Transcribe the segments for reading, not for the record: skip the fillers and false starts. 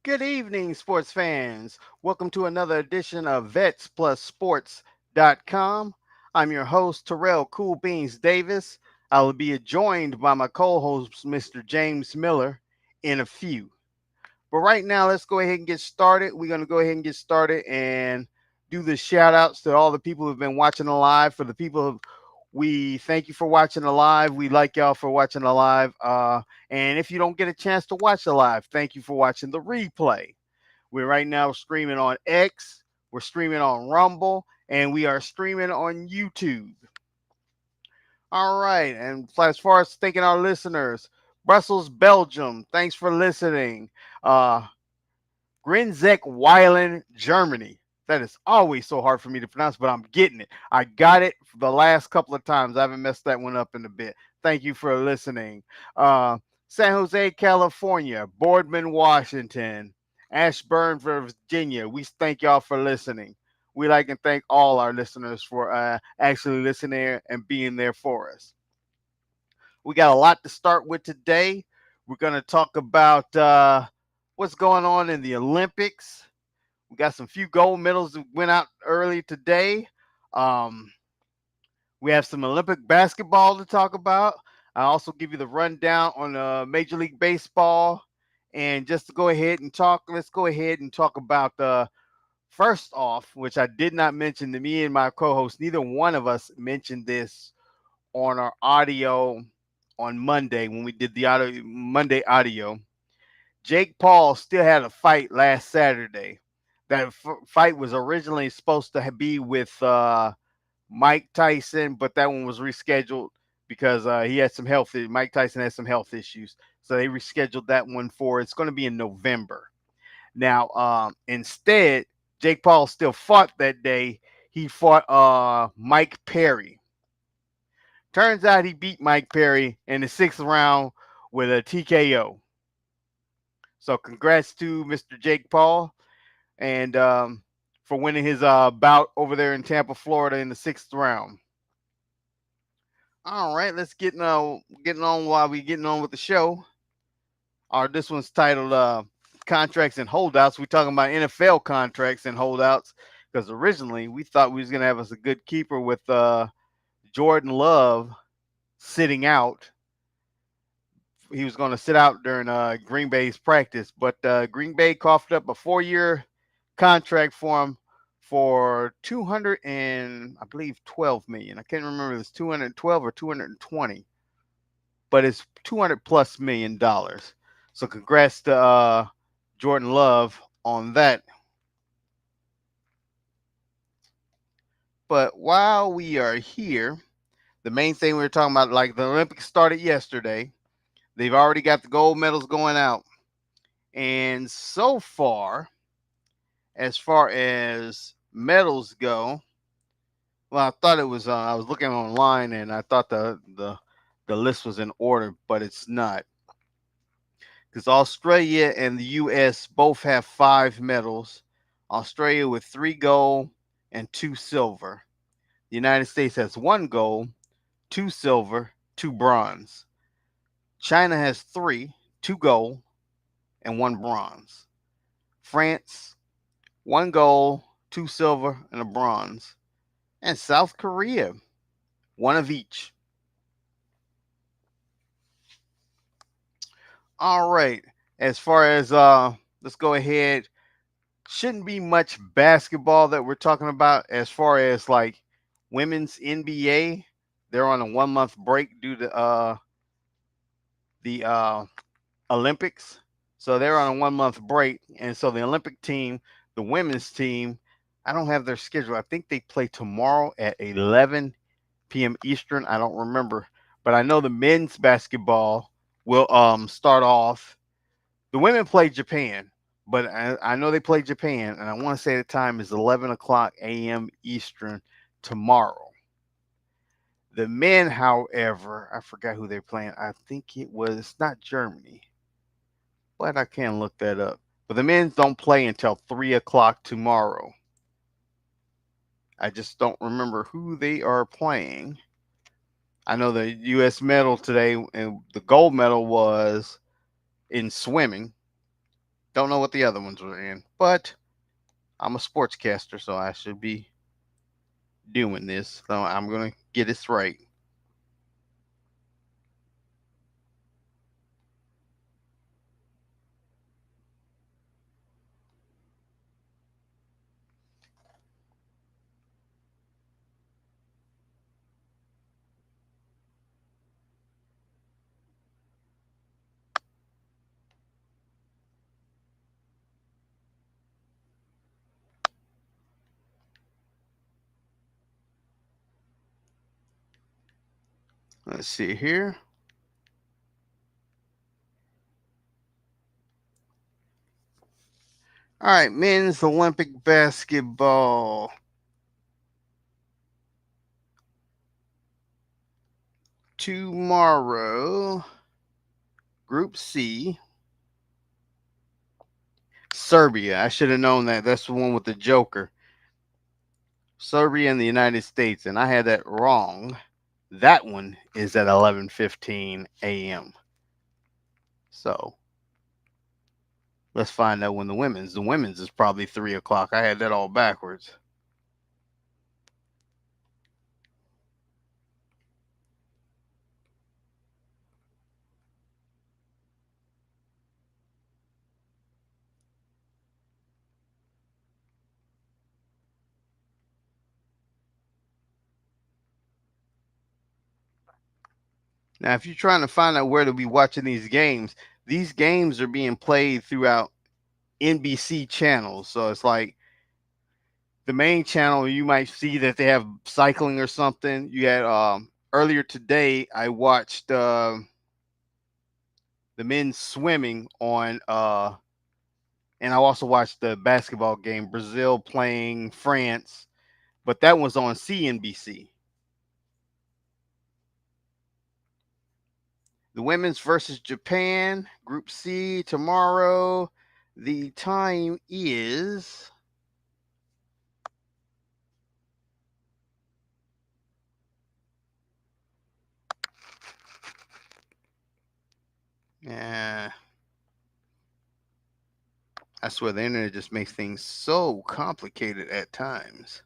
Good evening, sports fans. Welcome to another edition of VetsPlusSports.com. I'm your host, Terrell Cool Beans Davis. I will be joined by my co host, Mr. James Miller, in a few. But right now, let's go ahead and get started. We're going to go ahead and get started and do the shout outs to all the people who've been watching the live. For the people who we thank you for watching the live. We like y'all for watching the live. And if you don't get a chance to watch the live, thank you for watching the replay. We're right now streaming on X, we're streaming on Rumble, and we are streaming on YouTube. All right. And as far as thanking our listeners, Brussels, Belgium, thanks for listening. Uh, Grinzek Weilen, Germany. That is always so hard for me to pronounce, but I'm getting it. I got it for the last couple of times. I haven't messed that one up in a bit. Thank you for listening. San Jose, California, Boardman, Washington, Ashburn, Virginia. We thank y'all for listening. We like and thank all our listeners for actually listening and being there for us. We got a lot to start with today. We're going to talk about what's going on in the Olympics. We got some few gold medals that went out early today. Um, we have some Olympic basketball to talk about. I also give you the rundown on Major League Baseball. And just to go ahead and talk, let's go ahead and talk about the first off, which I did not mention to me and my co-host. Neither one of us mentioned this on our audio on Monday when we did the audio, Monday audio. Jake Paul still had a fight last Saturday. That fight was originally supposed to be with Mike Tyson, but that one was rescheduled because he had some health. Mike Tyson had some health issues, so they rescheduled that one for. It's going to be in November. Now, instead, Jake Paul still fought that day. He fought Mike Perry. Turns out he beat Mike Perry in the sixth round with a TKO. So congrats to Mr. Jake Paul and for winning his bout over there in Tampa, Florida, in the sixth round. All right, let's getting on while we getting on with the show. This one's titled "Contracts and Holdouts." We're talking about NFL contracts and holdouts because originally we thought we was gonna have us a good keeper with Jordan Love sitting out. He was going to sit out during Green Bay's practice, but Green Bay coughed up a 4-year contract for him for 200 and I believe 12 million. I can't remember if it's 212 or 220, but it's 200 plus $1 million. So congrats to Jordan Love on that. But while we are here, the main thing we were talking about, like the Olympics started yesterday. They've already got the gold medals going out. And so far, as far as medals go, well, I thought it was. I was looking online, and I thought the list was in order, but it's not because Australia and the U.S. both have 5 medals. Australia with 3 gold and 2 silver. The United States has 1 gold, 2 silver, 2 bronze. China has 3, 2 gold, and 1 bronze. France 1 gold, 2 silver, and a bronze. And South Korea, one of each. All right. As far as let's go ahead. Shouldn't be much basketball that we're talking about as far as like women's NBA. They're on a 1 month break due to the Olympics. So they're on a 1 month break. And so the Olympic team, the women's team, I don't have their schedule. I think they play tomorrow at 11 p.m. Eastern. I don't remember. But I know the men's basketball will start off. The women play Japan, but I know they play Japan, and I want to say the time is 11 o'clock a.m. Eastern tomorrow. The men, however, I forgot who they're playing. I think it's not Germany, but I can't look that up. But the men don't play until 3 o'clock tomorrow. I just don't remember who they are playing. I know the U.S. medal today, and the gold medal was in swimming. Don't know what the other ones were in, but I'm a sportscaster, so I should be doing this. So I'm gonna get this right. Let's see here. All right, men's Olympic basketball tomorrow. Group C, Serbia. I should have known that. That's the one with the Joker. Serbia and the United States, and I had that wrong. That one is at 11:15 a.m. So let's find out when the women's. The women's is probably 3 o'clock. I had that all backwards. Now, if you're trying to find out where to be watching these games are being played throughout NBC channels. So it's like the main channel, you might see that they have cycling or something. You had earlier today, I watched the men's swimming on, and I also watched the basketball game, Brazil playing France, but that was on CNBC. The women's versus Japan, Group C tomorrow. The time is yeah. I swear the internet just makes things so complicated at times.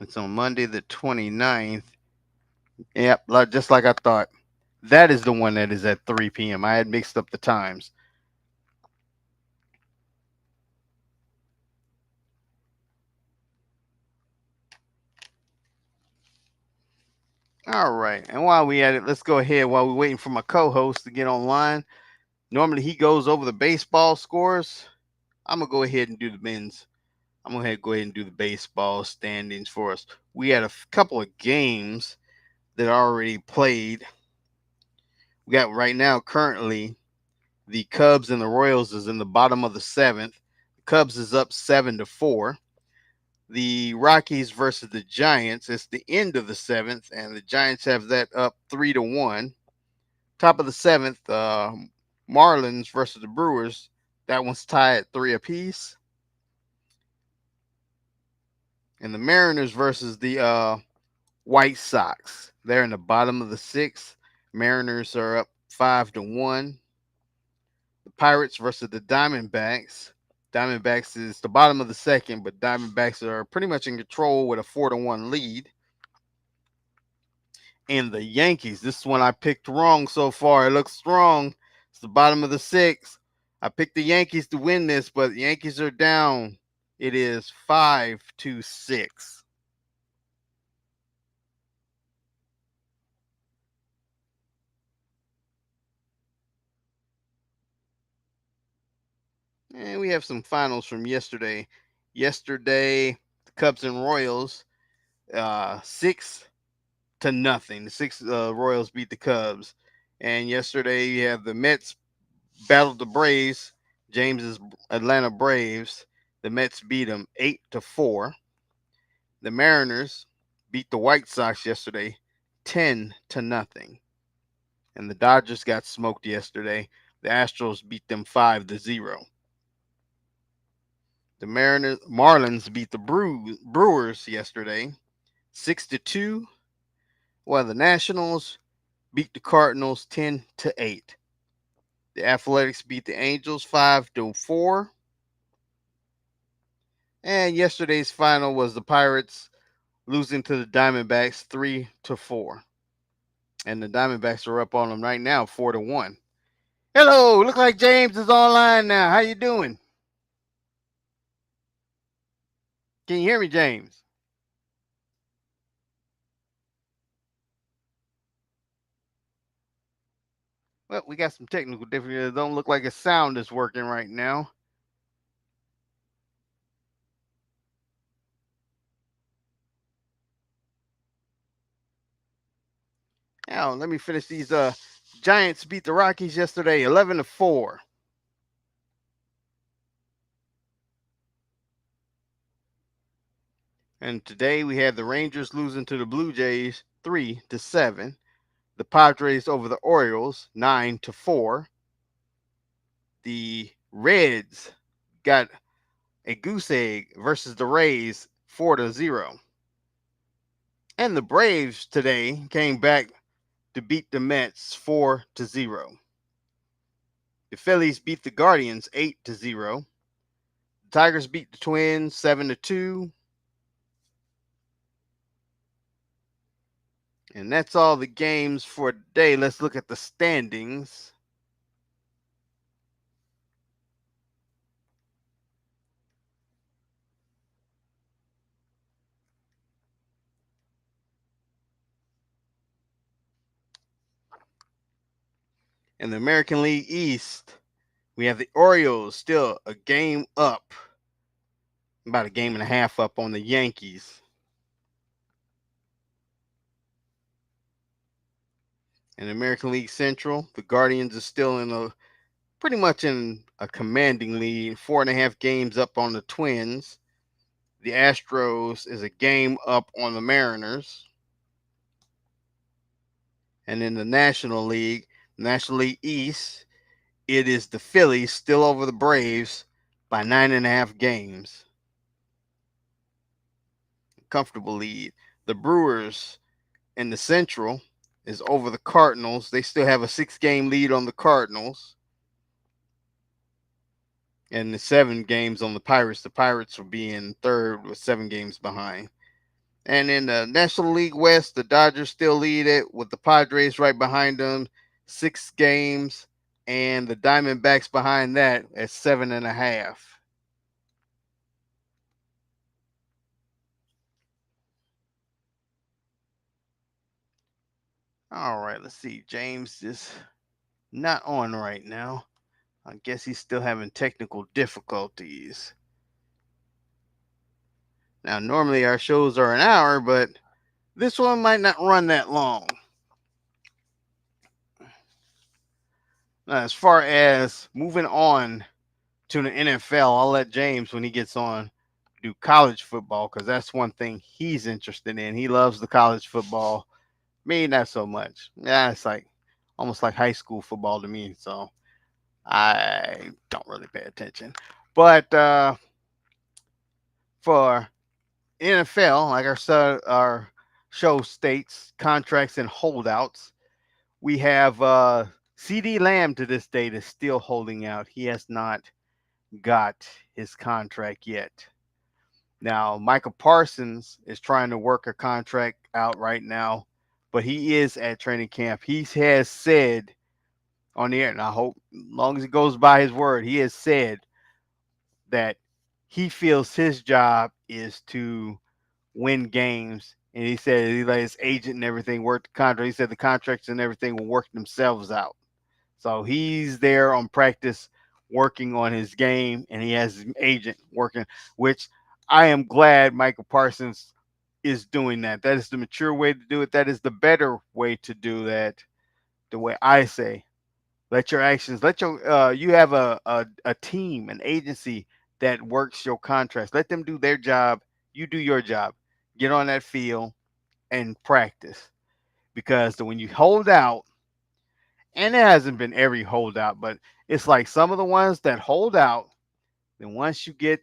It's on Monday the 29th. Yep, just like I thought. That is the one that is at 3 p.m. I had mixed up the times. All right. And while we at it, let's go ahead while we're waiting for my co-host to get online. Normally he goes over the baseball scores. I'm gonna go ahead and do the men's. I'm gonna go ahead and do the baseball standings for us. We had a couple of games that are already played. We got right now currently the Cubs and the Royals is in the bottom of the seventh. The Cubs is up 7-4. The Rockies versus the Giants. It's the end of the seventh, and the Giants have that up 3-1. Top of the seventh, Marlins versus the Brewers. That one's tied at 3 apiece. And the Mariners versus the White Sox. They're in the bottom of the sixth. Mariners are up 5-1. The Pirates versus the Diamondbacks. Diamondbacks is the bottom of the second, but Diamondbacks are pretty much in control with a 4-1 lead. And the Yankees. This one I picked wrong so far. It looks strong. It's the bottom of the sixth. I picked the Yankees to win this, but the Yankees are down. It is 5-6. And we have some finals from yesterday. Yesterday, the Cubs and Royals, 6-0. The six Royals beat the Cubs. And yesterday, you have the Mets battled the Braves. James's Atlanta Braves. The Mets beat them 8-4. The Mariners beat the White Sox yesterday 10-0. And the Dodgers got smoked yesterday. The Astros beat them 5-0. The Marlins beat the Brewers yesterday, 6-2. While the Nationals beat the Cardinals 10-8. The Athletics beat the Angels 5-4. And yesterday's final was the Pirates losing to the Diamondbacks 3-4. And the Diamondbacks are up on them right now 4-1. Hello, look like James is online now. How you doing? Can you hear me, James? Well, we got some technical difficulties. It don't look like a sound is working right now. Now, let me finish these. Giants beat the Rockies yesterday 11-4. And today we have the Rangers losing to the Blue Jays 3-7. The Padres over the Orioles 9-4. The Reds got a goose egg versus the Rays 4-0. And the Braves today came back to beat the Mets 4-0. The Phillies beat the Guardians 8-0. The Tigers beat the Twins 7-2. And that's all the games for today. Let's look at the standings. In the American League East, we have the Orioles still a game up, about a game and a half up on the Yankees. In the American League Central, the Guardians are still in a pretty much in a commanding lead, 4.5 games up on the Twins. The Astros is a game up on the Mariners. And in the National League East, it is the Phillies still over the Braves by 9.5 games. Comfortable lead. The Brewers in the Central is over the Cardinals. They still have a 6-game lead on the Cardinals. And the 7 games on the Pirates. The Pirates will be in third with 7 games behind. And in the National League West, the Dodgers still lead it with the Padres right behind them, 6 games, and the Diamondbacks behind that at 7.5. All right, let's see. James is not on right now. I guess he's still having technical difficulties. Now, normally our shows are an hour, but this one might not run that long. Now, as far as moving on to the NFL, I'll let James, when he gets on, do college football because that's one thing he's interested in. He loves the college football. Me, not so much. Yeah, it's like almost like high school football to me. So I don't really pay attention. But for NFL, like our show states, contracts and holdouts, we have CD Lamb to this date is still holding out. He has not got his contract yet. Now, Michael Parsons is trying to work a contract out right now, but he is at training camp. He has said on the air, and I hope as long as he goes by his word, he has said that he feels his job is to win games. And he said he let his agent and everything work the contract. He said the contracts and everything will work themselves out. So he's there on practice working on his game, and he has his agent working, which I am glad Michael Parsons is doing that. That is the mature way to do it. That is the better way to do that. The way I say, let your actions, let your you have a team, an agency that works your contracts. Let them do their job. You do your job. Get on that field and practice. Because when you hold out, and it hasn't been every holdout, but it's like some of the ones that hold out. Then once you get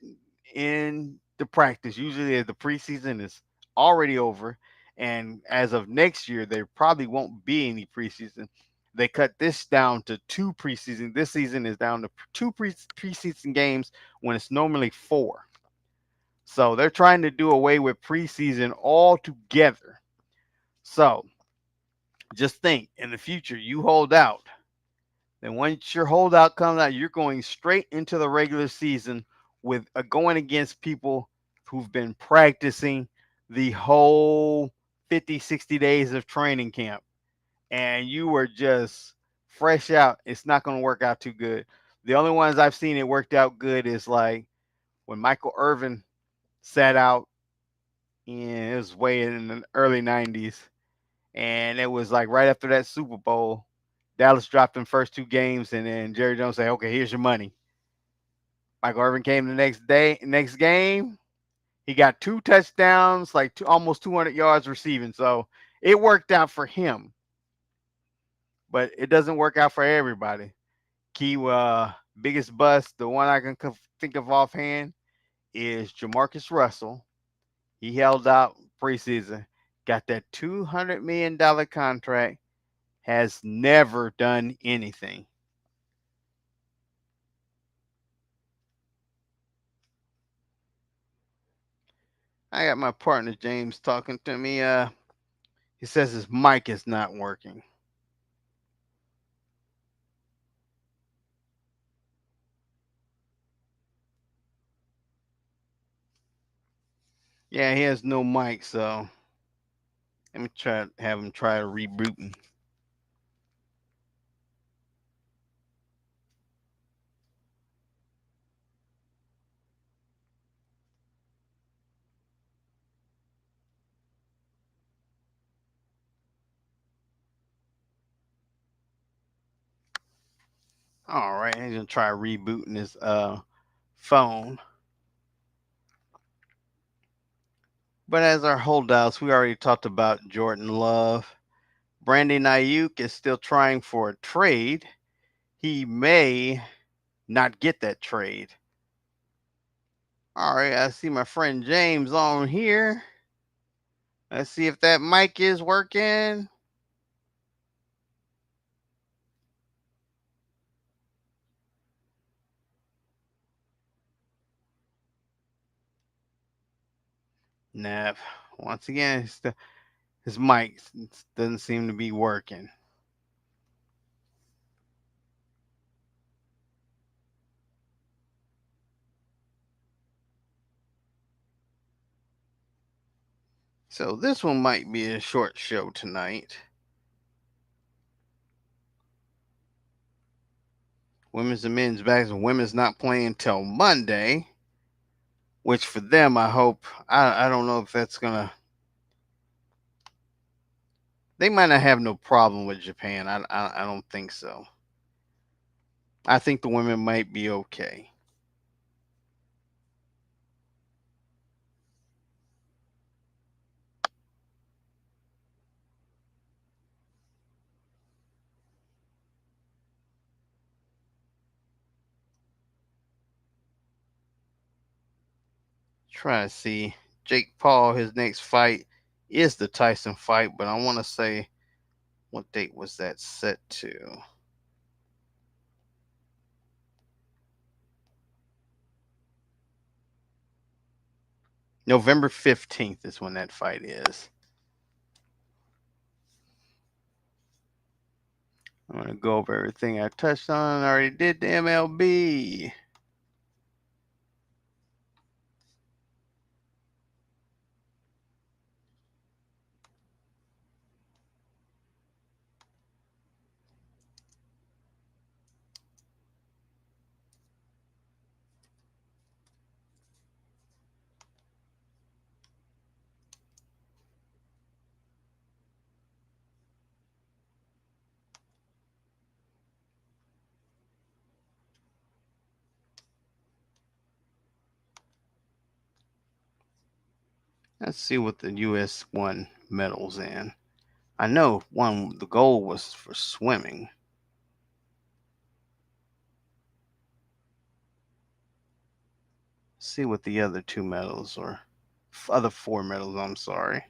in the practice. Usually the preseason is already over. And as of next year, there probably won't be any preseason. They cut this down to two preseason. This season is down to two preseason games when it's normally four. So they're trying to do away with preseason altogether. So just think in the future, you hold out. Then once your holdout comes out, you're going straight into the regular season with going against people who've been practicing the whole 50, 60 days of training camp. And you were just fresh out. It's not going to work out too good. The only ones I've seen it worked out good is like when Michael Irvin sat out in it was way in the early 90s. And it was like right after that Super Bowl, Dallas dropped them first two games, and then Jerry Jones said, "Okay, here's your money." Michael Irvin came the next game. He got two touchdowns, like almost 200 yards receiving. So it worked out for him, but it doesn't work out for everybody. Key biggest bust, the one I can think of offhand, is Jamarcus Russell. He held out preseason, got that $200 million contract, has never done anything. I got my partner James talking to me. He says his mic is not working. Yeah, he has no mic, so let me try have him try rebooting. All right, he's gonna try rebooting his phone. But as our holdouts, we already talked about Jordan Love. Brandon Ayuk is still trying for a trade. He may not get that trade. All right, I see my friend James on here. Let's see if that mic is working. Nah, once again, his mic doesn't seem to be working. So this one might be a short show tonight. Women's and men's basketball. Women's not playing till Monday, which for them, I hope. I don't know if that's gonna. They might not have no problem with Japan. I don't think so. I think the women might be okay. Try to see Jake Paul. His next fight is the Tyson fight, but I want to say what date was that set to? November 15th is when that fight is. I'm going to go over everything I touched on. I already did the MLB. Let's see what the U.S. won medals in. I know one, the gold was for swimming. see what the other two medals or other four medals. I'm sorry.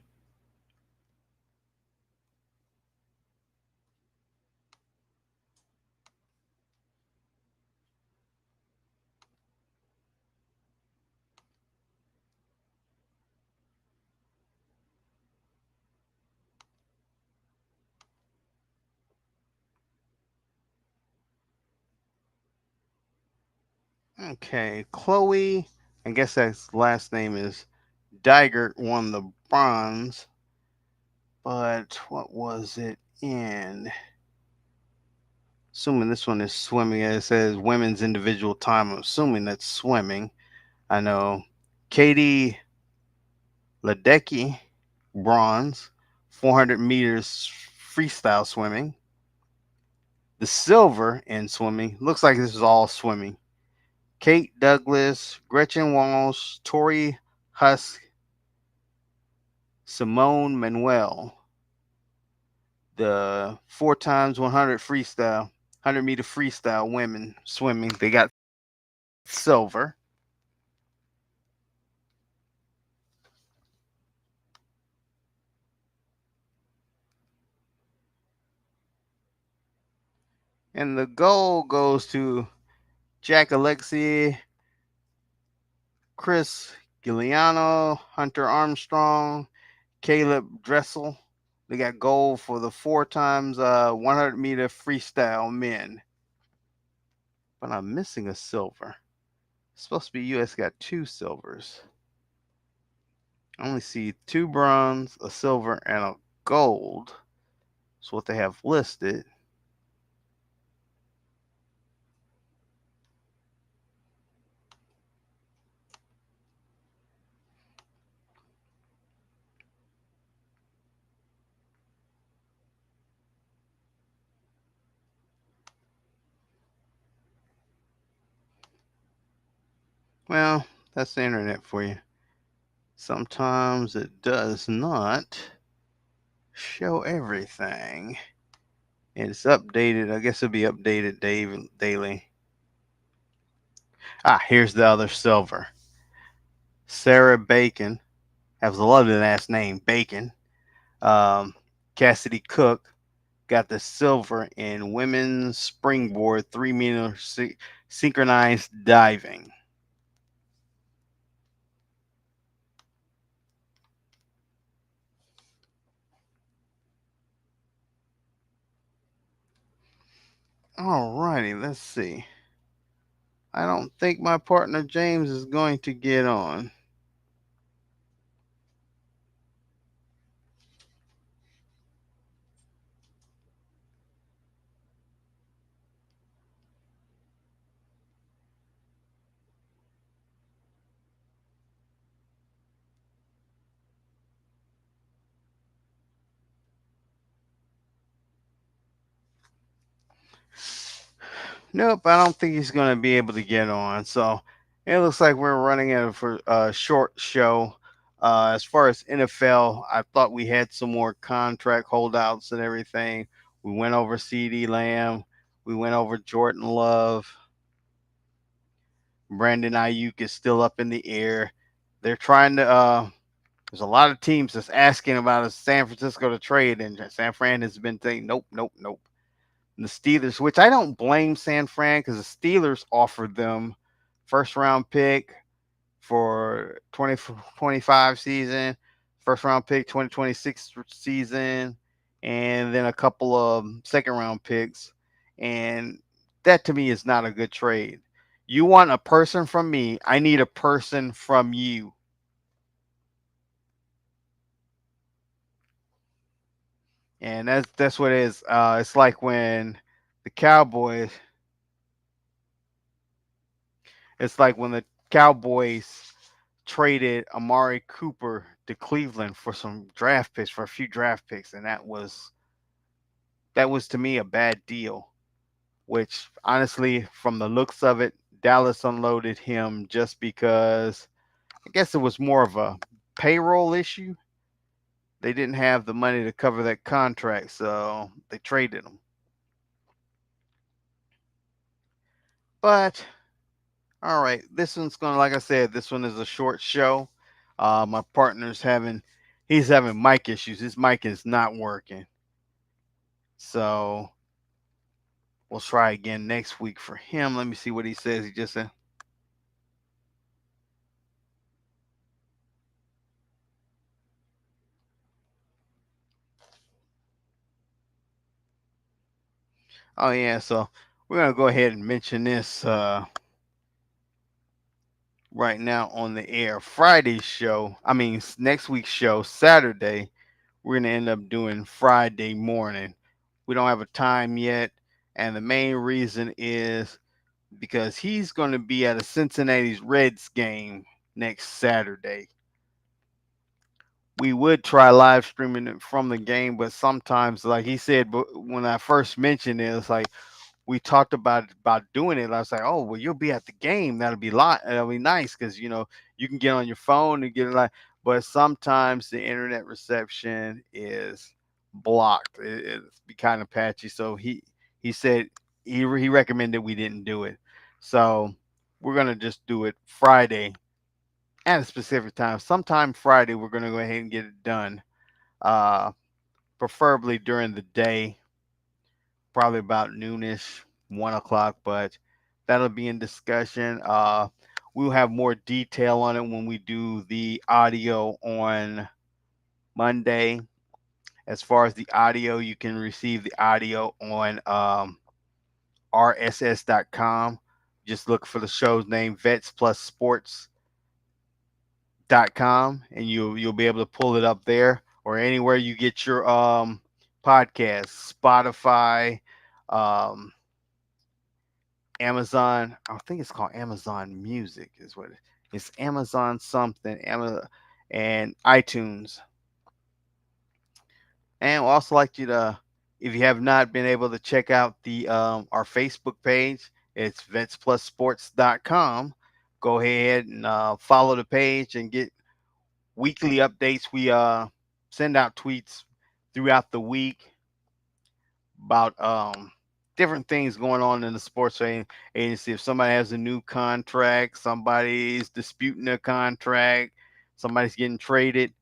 Okay, Chloe. I guess that's last name is Digert won the bronze, but what was it in? Assuming this one is swimming. It says women's individual time. I'm assuming that's swimming. I know Katie Ledecky, bronze, 400 meters freestyle swimming. The silver in swimming. Looks like this is all swimming. Kate Douglas, Gretchen Walsh, Tori Husk, Simone Manuel. The 4 times 100 freestyle, 100-meter freestyle women swimming. They got silver. And the gold goes to Jack Alexie, Chris Giuliano, Hunter Armstrong, Caleb Dressel. They got gold for the 4 times 100-meter freestyle men. But I'm missing a silver. It's supposed to be U.S. got 2 silvers. I only see 2 bronze, a silver, and a gold. That's what they have listed. Well, that's the internet for you. Sometimes it does not show everything. It's updated. I guess it'll be updated daily. Ah, here's the other silver. Sarah Bacon has a lovely last name, Bacon. Um, Cassidy Cook got the silver in women's springboard 3-meter synchronized diving. Alrighty, let's see. I don't think my partner James is going to get on. Nope, I don't think he's going to be able to get on. So it looks like we're running it for a short show. As far as NFL, I thought we had some more contract holdouts and everything. We went over CD Lamb. We went over Jordan Love. Brandon Ayuk is still up in the air. They're trying to. There's a lot of teams that's asking about a San Francisco to trade, and San Fran has been saying nope, nope, nope. And the Steelers, which I don't blame San Fran because the Steelers offered them first round pick for 2025 season, first round pick 2026 season, and then a couple of second round picks. And that to me is not a good trade. You want a person from me, I need a person from you. And that's what it is. It's like when the Cowboys it's like when the Cowboys traded Amari Cooper to Cleveland for some draft picks for a few draft picks, and that was to me a bad deal. Which honestly, from the looks of it, Dallas unloaded him just because I guess it was more of a payroll issue. They didn't have the money to cover that contract, so they traded him. But All right, this one's gonna, like I said, this one is a short show. My partner's he's having mic issues. His mic is not working, so we'll try again next week for him. Let me see what he says. He just said, "Oh yeah, so we're gonna go ahead and mention this right now on the air. Friday's show, I mean next week's show, Saturday. We're gonna end up doing Friday morning. We don't have a time yet, and the main reason is because he's going to be at a Cincinnati Reds game next Saturday. We would try live streaming it from the game, but sometimes, like he said, but when I first mentioned it, it's like we talked about doing it. I was like, oh well, you'll be at the game. That'll be nice because you can get on your phone and get it like. But sometimes the internet reception is blocked. It's be kind of patchy. So he said he recommended we didn't do it. So we're gonna just do it Friday at a specific time. Sometime Friday, we're gonna go ahead and get it done. Uh, Preferably during the day, probably about noonish, 1 o'clock, but that'll be in discussion. We'll have more detail on it when we do the audio on Monday. As far as the audio, you can receive the audio on rss.com. Just look for the show's name, vetsplus sports.com, and you'll be able to pull it up there or anywhere you get your podcasts, Spotify, um, Amazon. I think it's called Amazon Music, is what it's Amazon something, Amazon and iTunes. And we'd also like you to, if you have not been able to check out the our Facebook page, it's vetsplussports.com. Go ahead and follow the page and get weekly updates. We send out tweets throughout the week about different things going on in the agency. If somebody has a new contract, somebody's disputing a contract, somebody's getting traded,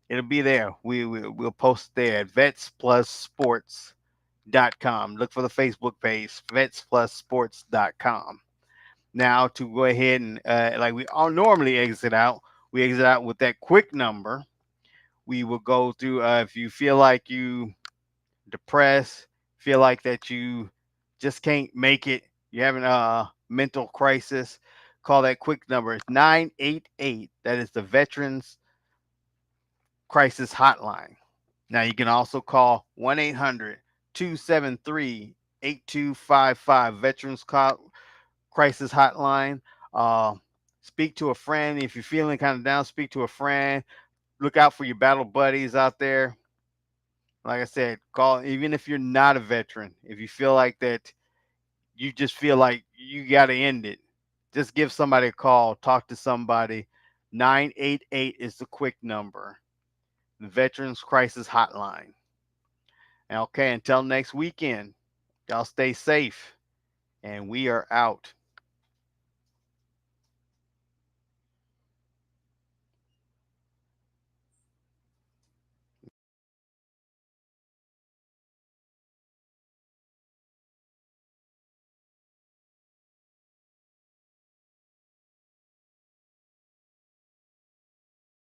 it'll be there. We'll post there at vetsplussports.com. Look for the Facebook page, vetsplussports.com. Now to go ahead and like we all normally exit out, we exit out with that quick number. We will go through if you feel like you depressed, feel like that you just can't make it, you're having a mental crisis, call that quick number. It's 988. That is the Veterans Crisis Hotline. Now you can also call 1-800-273-8255 Crisis Hotline. Uh, Speak to a friend. If you're feeling kind of down, speak to a friend. Look out for your battle buddies out there. Like I said, call even if you're not a veteran. If you feel like that, you just feel like you got to end it. Just give somebody a call. Talk to somebody. 988 is the quick number. The Veterans Crisis Hotline. And okay, until next weekend, y'all stay safe. And we are out.